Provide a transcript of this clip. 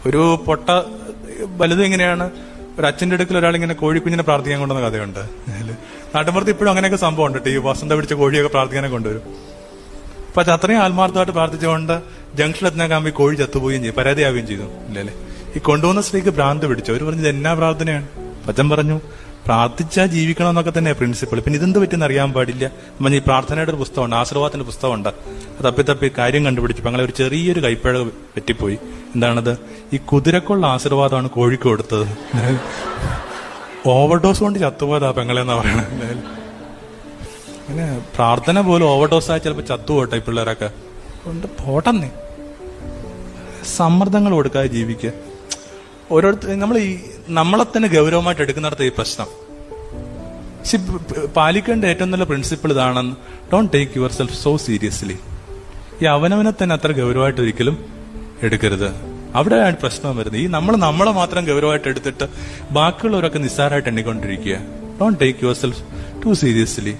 ഒരു പൊട്ട വലുതും ഇങ്ങനെയാണ്. ഒരു അച്ഛന്റെ അടുക്കൽ ഒരാളിങ്ങനെ കോഴിക്കുഞ്ഞിനെ പ്രാർത്ഥിക്കാൻ കൊണ്ടുവന്ന കഥയുണ്ട്. നാട്ടിൻപുറത്ത് ഇപ്പോഴും അങ്ങനെയൊക്കെ സംഭവം ഉണ്ട്. ഈ വസന്ത പിടിച്ച കോഴിയൊക്കെ പ്രാർത്ഥിക്കാനെ കൊണ്ടുവരും. അപ്പൊ അത്രയും ആത്മാർത്ഥമായിട്ട് പ്രാർത്ഥിച്ചുകൊണ്ട് ജംഗ്ഷനിലെത്തിനാകുമ്പോൾ ഈ കോഴി ചത്തുപോവുകയും ചെയ്യും, പരാതിയാവുകയും ചെയ്തു. ഇല്ലല്ലേ? ഈ കൊണ്ടുവന്ന സ്ത്രീക്ക് ഭ്രാന്ത് പിടിച്ചു. അവർ പറഞ്ഞു, ഇത് എന്നാ പ്രാർത്ഥനയാണ്? അച്ഛൻ പറഞ്ഞു, പ്രാർത്ഥിച്ചാൽ ജീവിക്കണം എന്നൊക്കെ തന്നെ പ്രിൻസിപ്പിൾ. പിന്നെ ഇതെന്ത് പറ്റിയെന്ന് അറിയാൻ പാടില്ല. ഈ പ്രാർത്ഥനയുടെ ഒരു പുസ്തകമുണ്ട്, ആശീർവാദത്തിന്റെ പുസ്തകമുണ്ട്. അത് തപ്പി കാര്യം കണ്ടുപിടിച്ചു. അങ്ങനെ ഒരു ചെറിയൊരു കൈപ്പഴ പറ്റിപ്പോയി. എന്താണത്? ഈ കുതിരക്കുള്ള ആശീർവാദമാണ് കോഴിക്ക് കൊടുത്തത്. ഓവർഡോസ് കൊണ്ട് ചത്തുപോയതാ പെങ്ങളെന്നാ പറയണത്. അങ്ങനെ പ്രാർത്ഥന പോലും ഓവർഡോസായി ചിലപ്പോൾ ചത്തുപോട്ടെ ഈ പിള്ളേരൊക്കെ കൊണ്ട് പോട്ടെന്നേ. സമ്മർദ്ദങ്ങൾ കൊടുക്കാതെ ജീവിക്കുക. ഓരോരുത്തർ നമ്മളെ തന്നെ ഗൗരവമായിട്ട് എടുക്കുന്നിടത്ത് ഈ പ്രശ്നം. പാലിക്കേണ്ട ഏറ്റവും നല്ല പ്രിൻസിപ്പിൾ ഇതാണെന്ന്, don't take your self so seriously. ഈ അവനവനെ തന്നെ അത്ര ഗൗരവമായിട്ട് ഒരിക്കലും എടുക്കരുത്. അവിടെയാണ് പ്രശ്നം വരുന്നത്. നമ്മളെ മാത്രം ഗൗരവമായിട്ട് എടുത്തിട്ട് ബാക്കിയുള്ളവരൊക്കെ നിസ്സാരമായിട്ട് എണ്ണിക്കൊണ്ടിരിക്കുക. Don't take yourself too seriously.